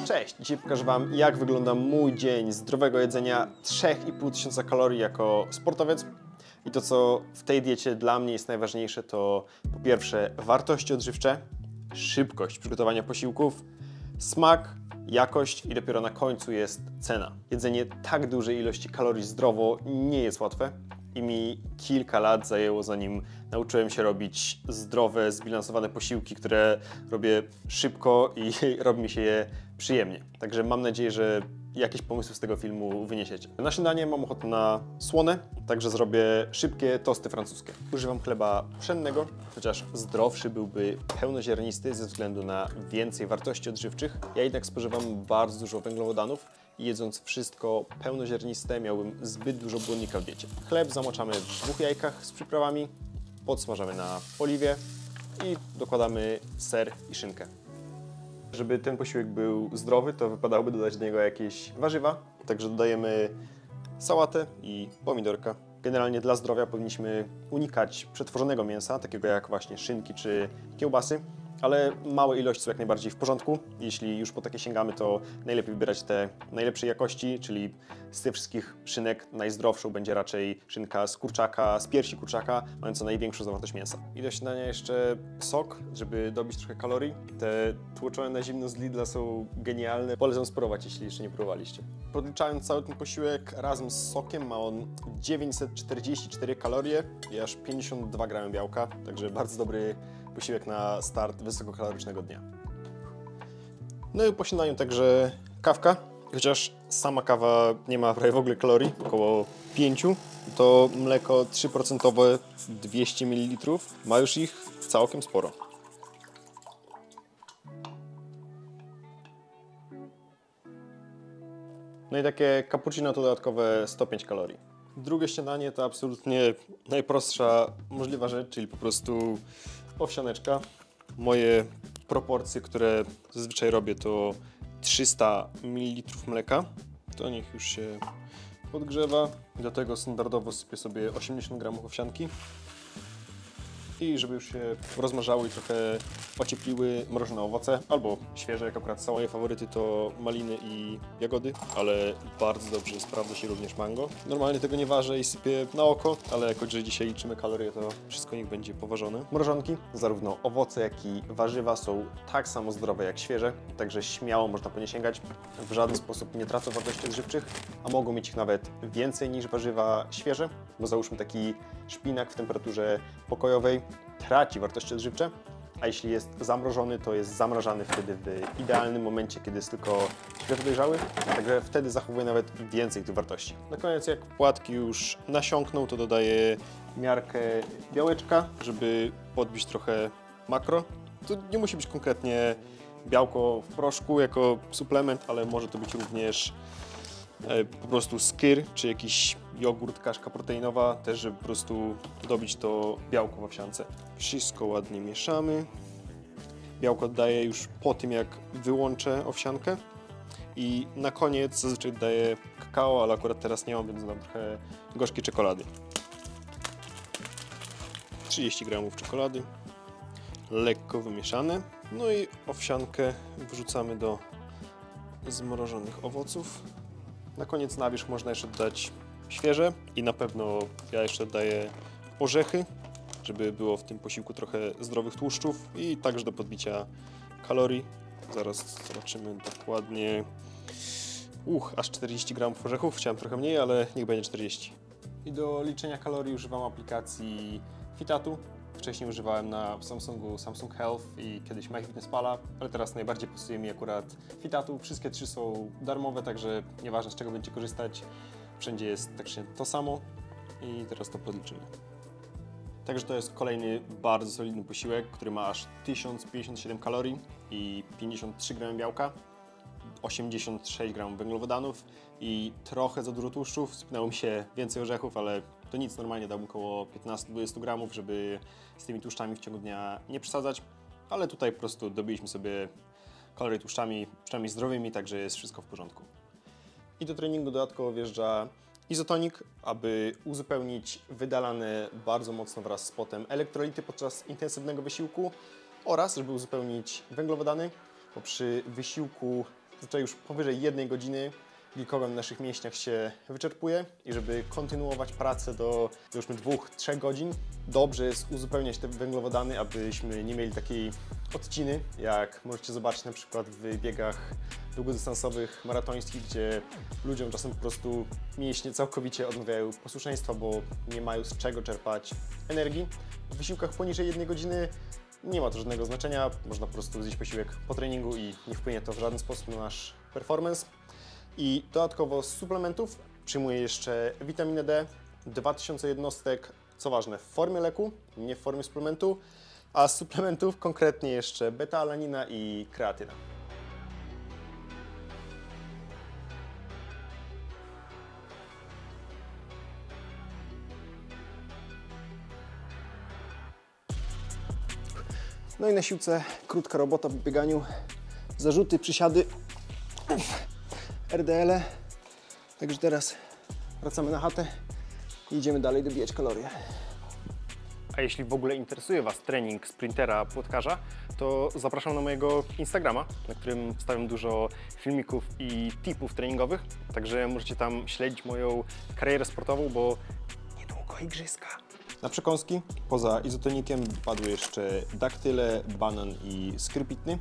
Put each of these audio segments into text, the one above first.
Cześć! Dzisiaj pokażę Wam, jak wygląda mój dzień zdrowego jedzenia 3500 kalorii jako sportowiec. I to, co w tej diecie dla mnie jest najważniejsze, to po pierwsze wartości odżywcze, szybkość przygotowania posiłków, smak, jakość i dopiero na końcu jest cena. Jedzenie tak dużej ilości kalorii zdrowo nie jest łatwe i mi kilka lat zajęło, zanim nauczyłem się robić zdrowe, zbilansowane posiłki, które robię szybko i robi mi się je przyjemnie. Także mam nadzieję, że jakieś pomysły z tego filmu wyniesiecie. Na śniadanie mam ochotę na słone, także zrobię szybkie tosty francuskie. Używam chleba pszennego, chociaż zdrowszy byłby pełnoziarnisty ze względu na więcej wartości odżywczych. Ja jednak spożywam bardzo dużo węglowodanów i jedząc wszystko pełnoziarniste miałbym zbyt dużo błonnika w diecie. Chleb zamoczamy w 2 jajkach z przyprawami, podsmażamy na oliwie i dokładamy ser i szynkę. Żeby ten posiłek był zdrowy, to wypadałoby dodać do niego jakieś warzywa, także dodajemy sałatę i pomidorka. Generalnie dla zdrowia powinniśmy unikać przetworzonego mięsa, takiego jak właśnie szynki czy kiełbasy, ale małe ilości są jak najbardziej w porządku. Jeśli już po takie sięgamy, to najlepiej wybierać te najlepszej jakości, czyli z tych wszystkich szynek najzdrowszą będzie raczej szynka z kurczaka, z piersi kurczaka, mająca największą zawartość mięsa. I do śniadania jeszcze sok, żeby dobić trochę kalorii. Te tłoczone na zimno z Lidla są genialne. Polecam spróbować, jeśli jeszcze nie próbowaliście. Podliczając cały ten posiłek razem z sokiem, ma on 944 kalorie i aż 52 gramy białka, także bardzo dobry posiłek na start wysokokalorycznego dnia. No i po śniadaniu także kawka, chociaż sama kawa nie ma prawie w ogóle kalorii, około 5, to mleko 3% 200 ml ma już ich całkiem sporo. No i takie cappuccino to dodatkowe 105 kalorii. Drugie śniadanie to absolutnie najprostsza możliwa rzecz, czyli po prostu owsianeczka. Moje proporcje, które zazwyczaj robię, to 300 ml mleka. To niech już się podgrzewa. Do tego standardowo sypię sobie 80 g owsianki. I żeby już się rozmarzały i trochę ociepliły, mrożone owoce, albo świeże, jak akurat są moje faworyty to maliny i jagody, ale bardzo dobrze sprawdza się również mango. Normalnie tego nie ważę i sypię na oko, ale jako że dzisiaj liczymy kalorie, to wszystko niech będzie poważone. Mrożonki, zarówno owoce, jak i warzywa są tak samo zdrowe jak świeże, także śmiało można po nie sięgać. W żaden sposób nie tracą wartości odżywczych, a mogą mieć ich nawet więcej niż warzywa świeże, bo załóżmy taki szpinak w temperaturze pokojowej traci wartości odżywcze, a jeśli jest zamrożony, to jest zamrażany wtedy w idealnym momencie, kiedy jest tylko świeżo dojrzały, także wtedy zachowuje nawet więcej tych wartości. Na koniec, jak płatki już nasiąkną, to dodaję miarkę białeczka, żeby podbić trochę makro. To nie musi być konkretnie białko w proszku jako suplement, ale może to być również po prostu skyr, czy jakiś jogurt, kaszka proteinowa, też żeby po prostu dobić to białko w owsiance. Wszystko ładnie mieszamy. Białko oddaję już po tym, jak wyłączę owsiankę. I na koniec zazwyczaj dodaję kakao, ale akurat teraz nie mam, więc dodam trochę gorzkiej czekolady. 30 g czekolady. Lekko wymieszane. No i owsiankę wrzucamy do zmrożonych owoców. Na koniec na wierzch można jeszcze dodać świeże i na pewno ja jeszcze dodaję orzechy, żeby było w tym posiłku trochę zdrowych tłuszczów i także do podbicia kalorii. Zaraz zobaczymy dokładnie. Aż 40 g orzechów, chciałem trochę mniej, ale niech będzie 40. I do liczenia kalorii używam aplikacji Fitatu. Wcześniej używałem na Samsungu Samsung Health i kiedyś MyFitnessPala, ale teraz najbardziej pasuje mi akurat Fitatu. Wszystkie 3 są darmowe, także nieważne z czego będziecie korzystać, wszędzie jest praktycznie to samo i teraz to podliczymy. Także to jest kolejny bardzo solidny posiłek, który ma aż 1057 kalorii i 53 g białka, 86 g węglowodanów i trochę za dużo tłuszczów. Sypnęło mi się więcej orzechów, ale to nic, normalnie dałbym około 15-20 g, żeby z tymi tłuszczami w ciągu dnia nie przesadzać, ale tutaj po prostu dobiliśmy sobie kalorie tłuszczami, przynajmniej zdrowymi, także jest wszystko w porządku. I do treningu dodatkowo wjeżdża izotonik, aby uzupełnić wydalane bardzo mocno wraz z potem elektrolity podczas intensywnego wysiłku oraz żeby uzupełnić węglowodany, bo przy wysiłku zazwyczaj już powyżej 1 godziny glikogen w naszych mięśniach się wyczerpuje i żeby kontynuować pracę do załóżmy 2-3 godzin, dobrze jest uzupełniać te węglowodany, abyśmy nie mieli takiej odciny, jak możecie zobaczyć na przykład w biegach długodystansowych, maratońskich, gdzie ludziom czasem po prostu mięśnie całkowicie odmawiają posłuszeństwa, bo nie mają z czego czerpać energii. W wysiłkach poniżej 1 godziny nie ma to żadnego znaczenia, można po prostu zjeść posiłek po treningu i nie wpłynie to w żaden sposób na nasz performance. I dodatkowo z suplementów przyjmuję jeszcze witaminę D, 2000 jednostek, co ważne, w formie leku, nie w formie suplementu, a z suplementów konkretnie jeszcze beta-alanina i kreatyna. No i na siłce krótka robota w bieganiu, zarzuty, przysiady, RDL-e. Także teraz wracamy na chatę i idziemy dalej dobijać kalorie. A jeśli w ogóle interesuje Was trening sprintera, płotkarza, to zapraszam na mojego Instagrama, na którym wstawiam dużo filmików i tipów treningowych. Także możecie tam śledzić moją karierę sportową, bo niedługo igrzyska. Na przekąski poza izotonikiem padły jeszcze daktyle, banan i skrypitny,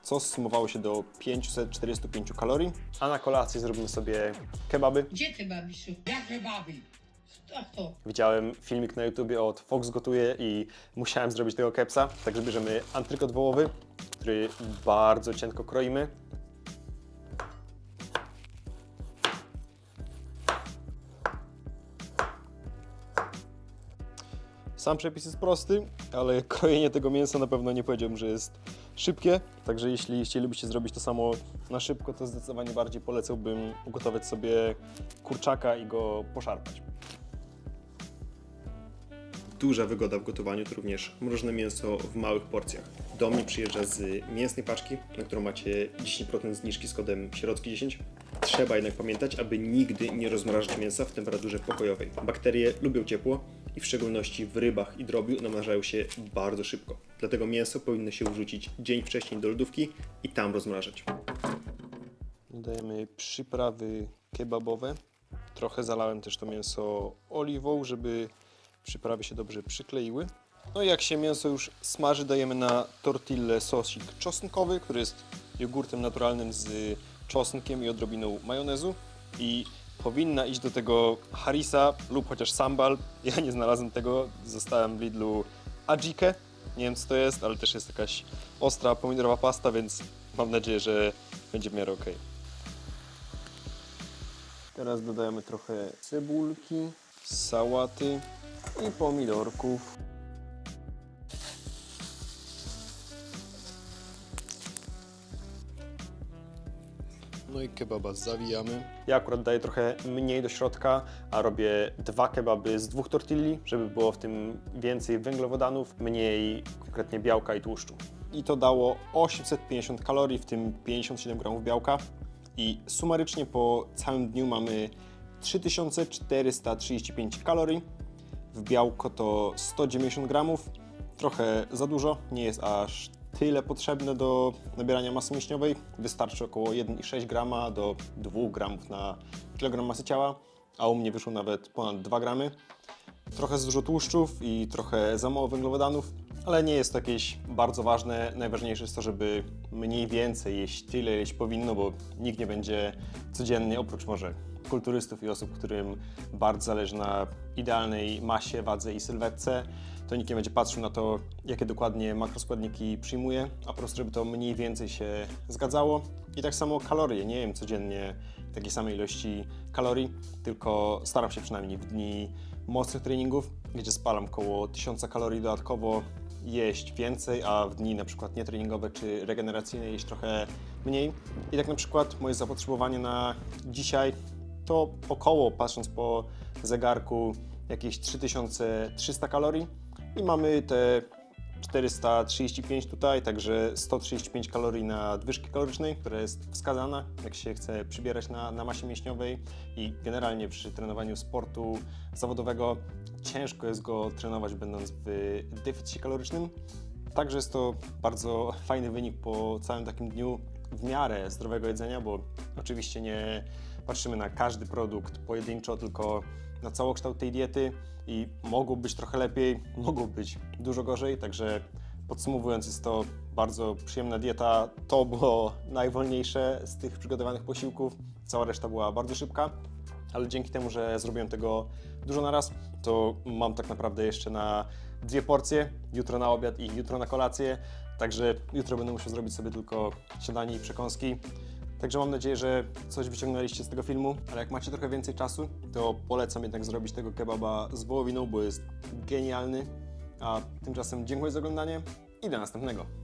co zsumowało się do 545 kalorii, a na kolację zrobimy sobie kebaby. Gdzie ty babisz? Jak kebaby? To. Widziałem filmik na YouTubie od Fox Gotuje i musiałem zrobić tego kepsa, także bierzemy antrykot wołowy, który bardzo cienko kroimy. Sam przepis jest prosty, ale krojenie tego mięsa na pewno nie powiedziałbym, że jest szybkie. Także jeśli chcielibyście zrobić to samo na szybko, to zdecydowanie bardziej polecałbym ugotować sobie kurczaka i go poszarpać. Duża wygoda w gotowaniu to również mrożone mięso w małych porcjach. Do mnie przyjeżdża z mięsnej paczki, na którą macie 10% zniżki z kodem Sierocki10. Trzeba jednak pamiętać, aby nigdy nie rozmrażać mięsa w temperaturze pokojowej. Bakterie lubią ciepło i w szczególności w rybach i drobiu namnażają się bardzo szybko. Dlatego mięso powinno się wrzucić dzień wcześniej do lodówki i tam rozmrażać. Dodajemy przyprawy kebabowe. Trochę zalałem też to mięso oliwą, żeby przyprawy się dobrze przykleiły. No i jak się mięso już smaży, dajemy na tortillę sosik czosnkowy, który jest jogurtem naturalnym z czosnkiem i odrobiną majonezu. I powinna iść do tego harissa lub chociaż sambal. Ja nie znalazłem tego, zostałem w Lidlu adjikę. Nie wiem co to jest, ale też jest jakaś ostra pomidorowa pasta, więc mam nadzieję, że będzie w miarę ok. Teraz dodajemy trochę cebulki, sałaty i pomidorków. No i kebaba zawijamy. Ja akurat daję trochę mniej do środka, a robię 2 kebaby z 2 tortilli, żeby było w tym więcej węglowodanów, mniej konkretnie białka i tłuszczu. I to dało 850 kalorii, w tym 57 gramów białka. I sumarycznie po całym dniu mamy 3435 kalorii. W białko to 190 gramów. Trochę za dużo, nie jest aż tyle potrzebne do nabierania masy mięśniowej. Wystarczy około 1,6 grama do 2 gramów na kilogram masy ciała, a u mnie wyszło nawet ponad 2 gramy. Trochę za dużo tłuszczów i trochę za mało węglowodanów, ale nie jest to jakieś bardzo ważne. Najważniejsze jest to, żeby mniej więcej jeść tyle, jeść powinno, bo nikt nie będzie codziennie, oprócz może kulturystów i osób, którym bardzo zależy na idealnej masie, wadze i sylwetce, to nikt nie będzie patrzył na to, jakie dokładnie makroskładniki przyjmuje, a po prostu, żeby to mniej więcej się zgadzało. I tak samo kalorie, nie jem codziennie takiej samej ilości kalorii, tylko staram się przynajmniej w dni mocnych treningów, gdzie spalam około 1000 kalorii dodatkowo, jeść więcej, a w dni na przykład nietreningowe czy regeneracyjne jeść trochę mniej. I tak na przykład moje zapotrzebowanie na dzisiaj to około, patrząc po zegarku, jakieś 3300 kalorii i mamy te 435 tutaj, także 135 kalorii na nadwyżki kalorycznej, która jest wskazana, jak się chce przybierać na masie mięśniowej i generalnie przy trenowaniu sportu zawodowego ciężko jest go trenować będąc w deficycie kalorycznym. Także jest to bardzo fajny wynik po całym takim dniu, w miarę zdrowego jedzenia, bo oczywiście nie patrzymy na każdy produkt pojedynczo, tylko na całokształt tej diety i mogło być trochę lepiej, mogło być dużo gorzej, także podsumowując, jest to bardzo przyjemna dieta. To było najwolniejsze z tych przygotowanych posiłków, cała reszta była bardzo szybka, ale dzięki temu, że zrobiłem tego dużo na raz, to mam tak naprawdę jeszcze na 2 porcje, jutro na obiad i jutro na kolację, także jutro będę musiał zrobić sobie tylko śniadanie i przekąski. Także mam nadzieję, że coś wyciągnęliście z tego filmu, ale jak macie trochę więcej czasu, to polecam jednak zrobić tego kebaba z wołowiną, bo jest genialny. A tymczasem dziękuję za oglądanie i do następnego.